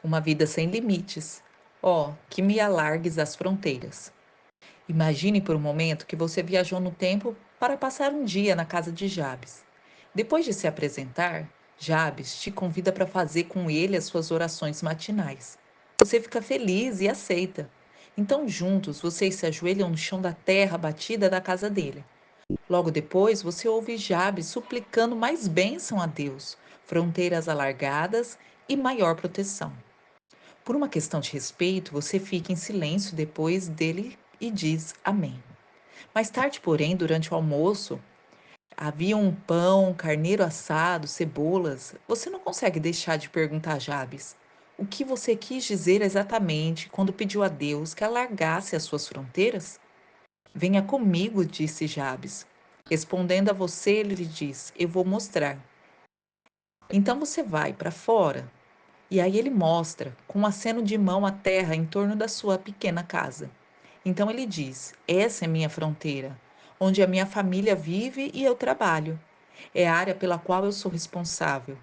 uma vida sem limites. Ó, que me alargues as fronteiras. Imagine por um momento que você viajou no tempo para passar um dia na casa de Jabes. Depois de se apresentar, Jabes te convida para fazer com ele as suas orações matinais. Você fica feliz e aceita. Então, juntos, vocês se ajoelham no chão da terra batida da casa dele. Logo depois, você ouve Jabes suplicando mais bênção a Deus, fronteiras alargadas e maior proteção. Por uma questão de respeito, você fica em silêncio depois dele e diz amém. Mais tarde, porém, durante o almoço, havia um pão, carneiro assado, cebolas. Você não consegue deixar de perguntar a Jabes o que você quis dizer exatamente quando pediu a Deus que alargasse as suas fronteiras? Venha comigo, disse Jabes. Respondendo a você, ele lhe diz: Eu vou mostrar. Então você vai para fora. E aí ele mostra, com um aceno de mão, a terra em torno da sua pequena casa. Então ele diz: Essa é minha fronteira, onde a minha família vive e eu trabalho. É a área pela qual eu sou responsável.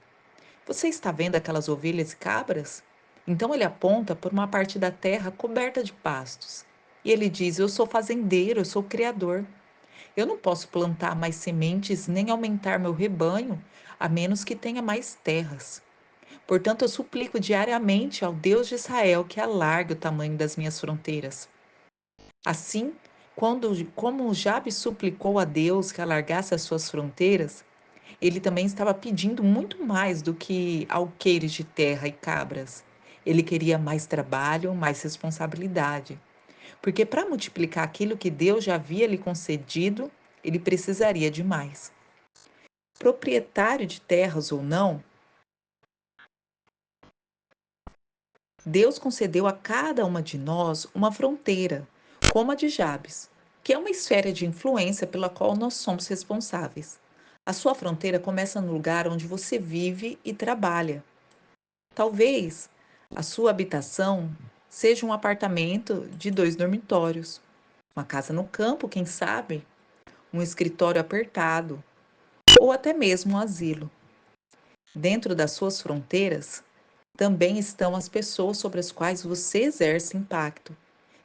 Você está vendo aquelas ovelhas e cabras? Então ele aponta por uma parte da terra coberta de pastos. E ele diz: Eu sou fazendeiro, eu sou criador. Eu não posso plantar mais sementes nem aumentar meu rebanho, a menos que tenha mais terras. Portanto, eu suplico diariamente ao Deus de Israel que alargue o tamanho das minhas fronteiras. Assim, como Jabes suplicou a Deus que alargasse as suas fronteiras, ele também estava pedindo muito mais do que alqueires de terra e cabras. Ele queria mais trabalho, mais responsabilidade. Porque para multiplicar aquilo que Deus já havia lhe concedido, ele precisaria de mais. Proprietário de terras ou não, Deus concedeu a cada uma de nós uma fronteira, como a de Jabes, que é uma esfera de influência pela qual nós somos responsáveis. A sua fronteira começa no lugar onde você vive e trabalha. Talvez a sua habitação seja um apartamento de 2 dormitórios, uma casa no campo, quem sabe, um escritório apertado ou até mesmo um asilo. Dentro das suas fronteiras também estão as pessoas sobre as quais você exerce impacto,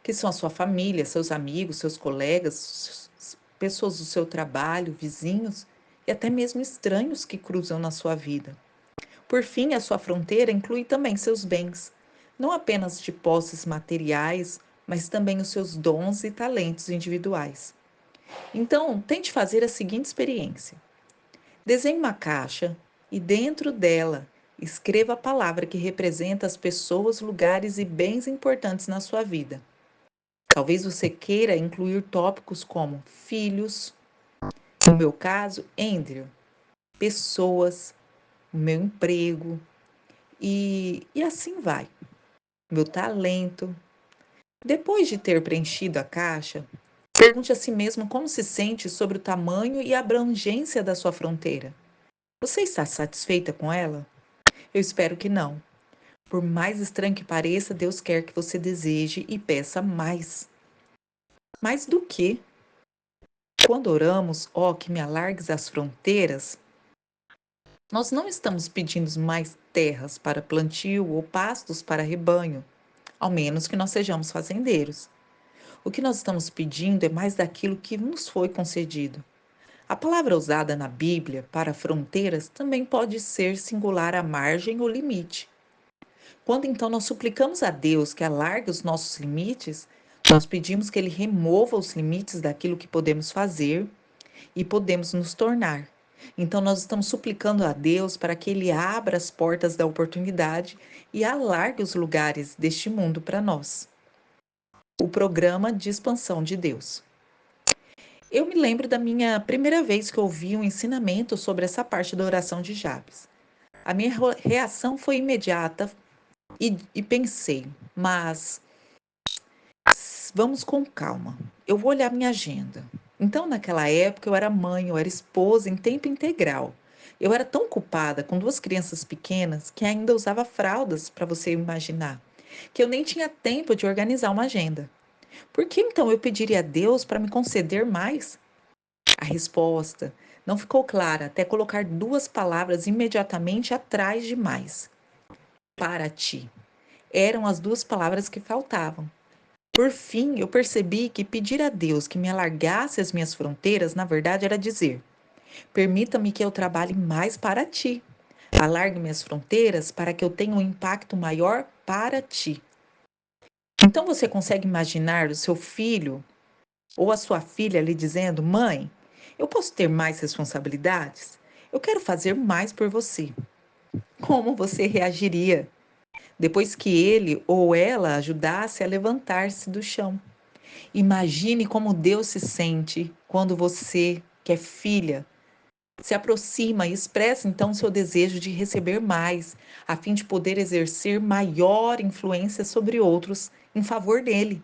que são a sua família, seus amigos, seus colegas, pessoas do seu trabalho, vizinhos e até mesmo estranhos que cruzam na sua vida. Por fim, a sua fronteira inclui também seus bens, não apenas de posses materiais, mas também os seus dons e talentos individuais. Então, tente fazer a seguinte experiência: desenhe uma caixa e dentro dela escreva a palavra que representa as pessoas, lugares e bens importantes na sua vida. Talvez você queira incluir tópicos como filhos, no meu caso, Andrew, pessoas, o meu emprego e assim vai. Meu talento. Depois de ter preenchido a caixa, pergunte a si mesmo como se sente sobre o tamanho e a abrangência da sua fronteira. Você está satisfeita com ela? Eu espero que não. Por mais estranho que pareça, Deus quer que você deseje e peça mais. Mais do que? Quando oramos, ó, que me alargues as fronteiras, nós não estamos pedindo mais terras para plantio ou pastos para rebanho, ao menos que nós sejamos fazendeiros. O que nós estamos pedindo é mais daquilo que nos foi concedido. A palavra usada na Bíblia para fronteiras também pode ser singular à margem ou limite. Quando então nós suplicamos a Deus que alargue os nossos limites, nós pedimos que Ele remova os limites daquilo que podemos fazer e podemos nos tornar. Então nós estamos suplicando a Deus para que Ele abra as portas da oportunidade e alargue os lugares deste mundo para nós. O programa de expansão de Deus. Eu me lembro da minha primeira vez que ouvi um ensinamento sobre essa parte da oração de Jabes. A minha reação foi imediata e pensei, mas vamos com calma. Eu vou olhar minha agenda. Então, naquela época, eu era mãe, eu era esposa em tempo integral. Eu era tão ocupada com 2 crianças pequenas que ainda usava fraldas, para você imaginar, que eu nem tinha tempo de organizar uma agenda. Por que então eu pediria a Deus para me conceder mais? A resposta não ficou clara até colocar 2 palavras imediatamente atrás de mais. Para ti. Eram as duas palavras que faltavam. Por fim, eu percebi que pedir a Deus que me alargasse as minhas fronteiras, na verdade, era dizer: permita-me que eu trabalhe mais para ti. Alargue minhas fronteiras para que eu tenha um impacto maior para ti. Então você consegue imaginar o seu filho ou a sua filha lhe dizendo: mãe, eu posso ter mais responsabilidades? Eu quero fazer mais por você. Como você reagiria depois que ele ou ela ajudasse a levantar-se do chão? Imagine como Deus se sente quando você, que é filha, se aproxima e expressa então seu desejo de receber mais, a fim de poder exercer maior influência sobre outros em favor dele.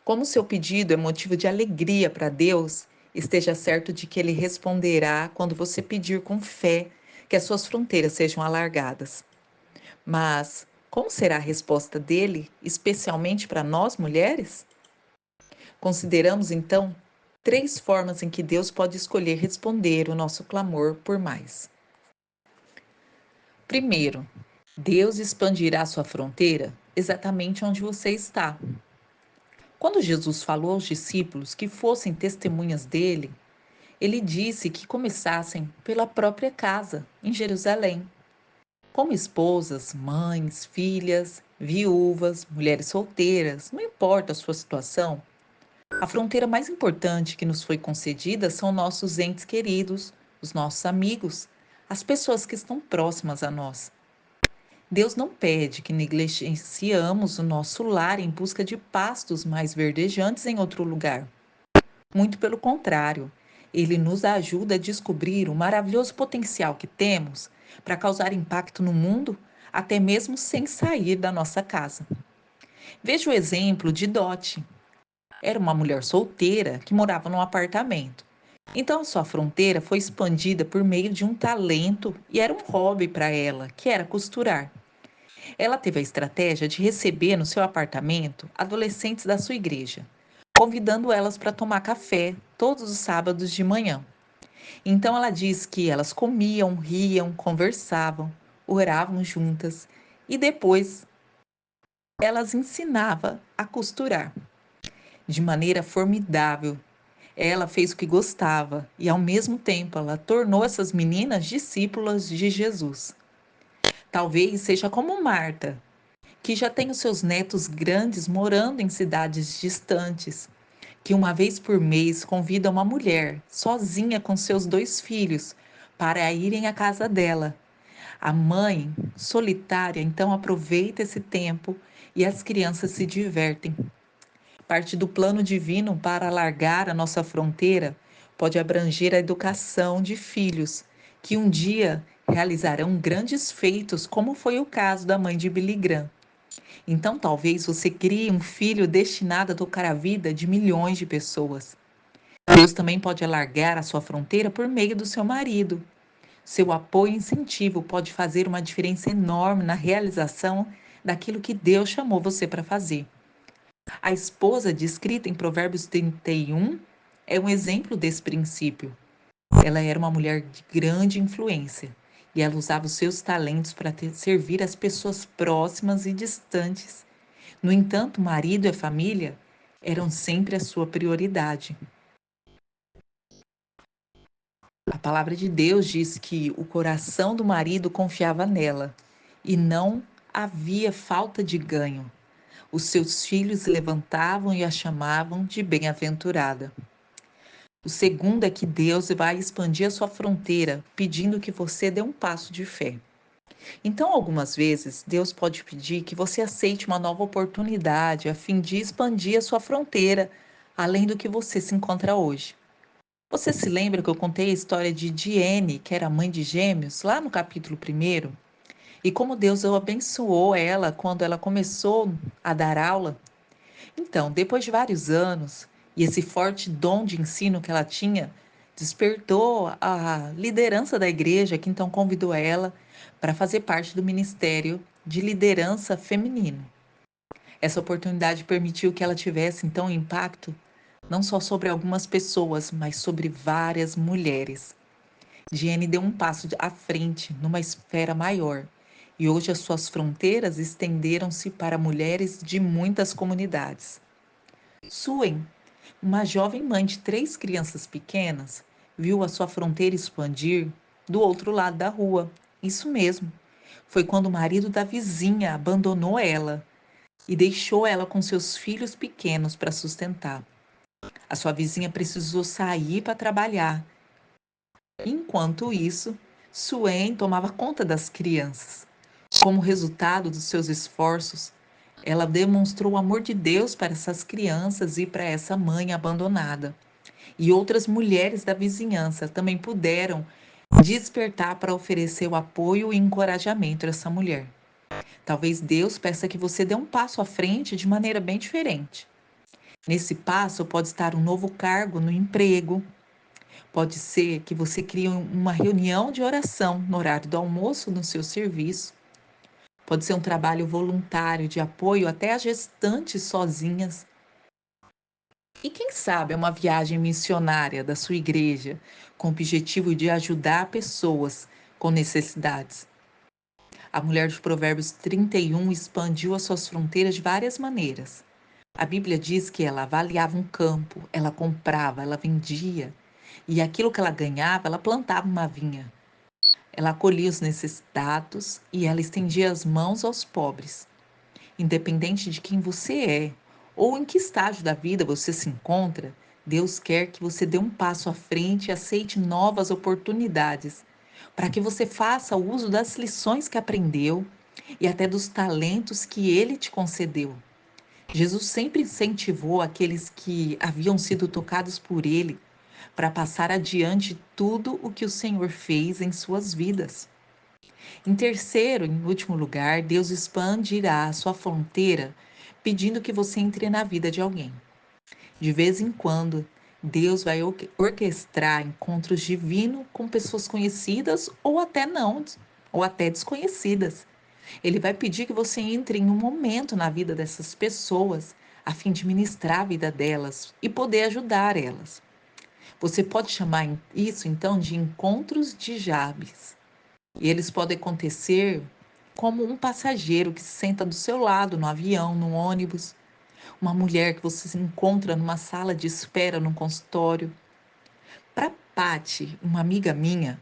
Como seu pedido é motivo de alegria para Deus, esteja certo de que ele responderá quando você pedir com fé que as suas fronteiras sejam alargadas. Mas como será a resposta dele, especialmente para nós mulheres? Consideramos então três formas em que Deus pode escolher responder o nosso clamor por mais. Primeiro, Deus expandirá sua fronteira exatamente onde você está. Quando Jesus falou aos discípulos que fossem testemunhas dele, ele disse que começassem pela própria casa, em Jerusalém. Como esposas, mães, filhas, viúvas, mulheres solteiras, não importa a sua situação, a fronteira mais importante que nos foi concedida são nossos entes queridos, os nossos amigos, as pessoas que estão próximas a nós. Deus não pede que negligenciamos o nosso lar em busca de pastos mais verdejantes em outro lugar. Muito pelo contrário, ele nos ajuda a descobrir o maravilhoso potencial que temos para causar impacto no mundo, até mesmo sem sair da nossa casa. Veja o exemplo de Dot. Era uma mulher solteira que morava num apartamento. Então, sua fronteira foi expandida por meio de um talento e era um hobby para ela, que era costurar. Ela teve a estratégia de receber no seu apartamento adolescentes da sua igreja, convidando elas para tomar café todos os sábados de manhã. Então ela diz que elas comiam, riam, conversavam, oravam juntas e depois elas ensinava a costurar. De maneira formidável, ela fez o que gostava e ao mesmo tempo ela tornou essas meninas discípulas de Jesus. Talvez seja como Marta, que já tem os seus netos grandes morando em cidades distantes, que uma vez por mês convida uma mulher, sozinha com seus dois filhos, para irem à casa dela. A mãe, solitária, então aproveita esse tempo e as crianças se divertem. Parte do plano divino para alargar a nossa fronteira pode abranger a educação de filhos, que um dia realizarão grandes feitos, como foi o caso da mãe de Billy Graham. Então, talvez você crie um filho destinado a tocar a vida de milhões de pessoas. Deus também pode alargar a sua fronteira por meio do seu marido. Seu apoio e incentivo pode fazer uma diferença enorme na realização daquilo que Deus chamou você para fazer. A esposa descrita em Provérbios 31 é um exemplo desse princípio. Ela era uma mulher de grande influência e ela usava os seus talentos para servir as pessoas próximas e distantes. No entanto, o marido e a família eram sempre a sua prioridade. A palavra de Deus diz que o coração do marido confiava nela e não havia falta de ganho. Os seus filhos levantavam e a chamavam de bem-aventurada. O segundo é que Deus vai expandir a sua fronteira, pedindo que você dê um passo de fé. Então, algumas vezes, Deus pode pedir que você aceite uma nova oportunidade a fim de expandir a sua fronteira, além do que você se encontra hoje. Você se lembra que eu contei a história de Diene, que era mãe de gêmeos, lá no capítulo 1? E como Deus abençoou ela quando ela começou a dar aula? Então, depois de vários anos, e esse forte dom de ensino que ela tinha, despertou a liderança da igreja, que então convidou ela para fazer parte do ministério de liderança feminino. Essa oportunidade permitiu que ela tivesse então impacto não só sobre algumas pessoas, mas sobre várias mulheres. Diane deu um passo à frente numa esfera maior e hoje as suas fronteiras estenderam-se para mulheres de muitas comunidades. Suen, uma jovem mãe de 3 crianças pequenas, viu a sua fronteira expandir do outro lado da rua. Isso mesmo. Foi quando o marido da vizinha abandonou ela e deixou ela com seus filhos pequenos para sustentar. A sua vizinha precisou sair para trabalhar. Enquanto isso, Suen tomava conta das crianças. Como resultado dos seus esforços, ela demonstrou o amor de Deus para essas crianças e para essa mãe abandonada. E outras mulheres da vizinhança também puderam despertar para oferecer o apoio e encorajamento a essa mulher. Talvez Deus peça que você dê um passo à frente de maneira bem diferente. Nesse passo pode estar um novo cargo no emprego, pode ser que você crie uma reunião de oração no horário do almoço no seu serviço, pode ser um trabalho voluntário de apoio até a gestantes sozinhas. E quem sabe é uma viagem missionária da sua igreja com o objetivo de ajudar pessoas com necessidades. A mulher de Provérbios 31 expandiu as suas fronteiras de várias maneiras. A Bíblia diz que ela avaliava um campo, ela comprava, ela vendia, e aquilo que ela ganhava, ela plantava uma vinha. Ela acolhia os necessitados e ela estendia as mãos aos pobres. Independente de quem você é ou em que estágio da vida você se encontra, Deus quer que você dê um passo à frente e aceite novas oportunidades, para que você faça uso das lições que aprendeu e até dos talentos que ele te concedeu. Jesus sempre incentivou aqueles que haviam sido tocados por ele para passar adiante tudo o que o Senhor fez em suas vidas. Em terceiro, em último lugar, Deus expandirá a sua fronteira pedindo que você entre na vida de alguém. De vez em quando, Deus vai orquestrar encontros divinos com pessoas conhecidas ou até não, ou até desconhecidas. Ele vai pedir que você entre em um momento na vida dessas pessoas, a fim de ministrar a vida delas e poder ajudar elas. Você pode chamar isso então de encontros de Jabes. E eles podem acontecer como um passageiro que se senta do seu lado no avião, no ônibus, uma mulher que você se encontra numa sala de espera no consultório. Para Patti, uma amiga minha,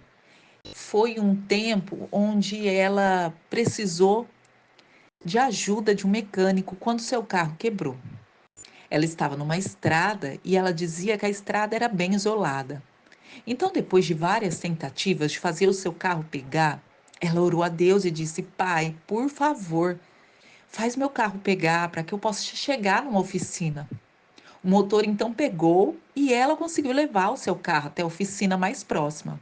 foi um tempo onde ela precisou de ajuda de um mecânico quando seu carro quebrou. Ela estava numa estrada e ela dizia que a estrada era bem isolada. Então, depois de várias tentativas de fazer o seu carro pegar, ela orou a Deus e disse: Pai, por favor, faz meu carro pegar para que eu possa chegar numa oficina. O motor então pegou e ela conseguiu levar o seu carro até a oficina mais próxima.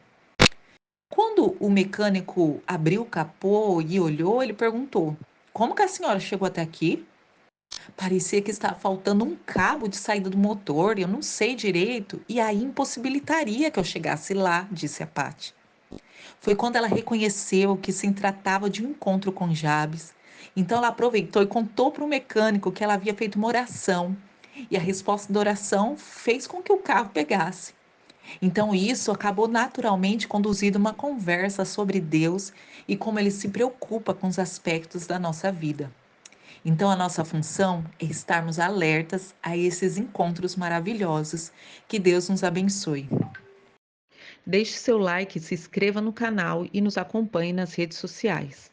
Quando o mecânico abriu o capô e olhou, ele perguntou: Como que a senhora chegou até aqui? Parecia que estava faltando um cabo de saída do motor, eu não sei direito, e aí impossibilitaria que eu chegasse lá, disse a Paty. Foi quando ela reconheceu que se tratava de um encontro com Jabes. Então ela aproveitou e contou para o mecânico que ela havia feito uma oração. E a resposta da oração fez com que o carro pegasse. Então isso acabou naturalmente conduzindo uma conversa sobre Deus e como ele se preocupa com os aspectos da nossa vida. Então, a nossa função é estarmos alertas a esses encontros maravilhosos. Que Deus nos abençoe. Deixe seu like, se inscreva no canal e nos acompanhe nas redes sociais.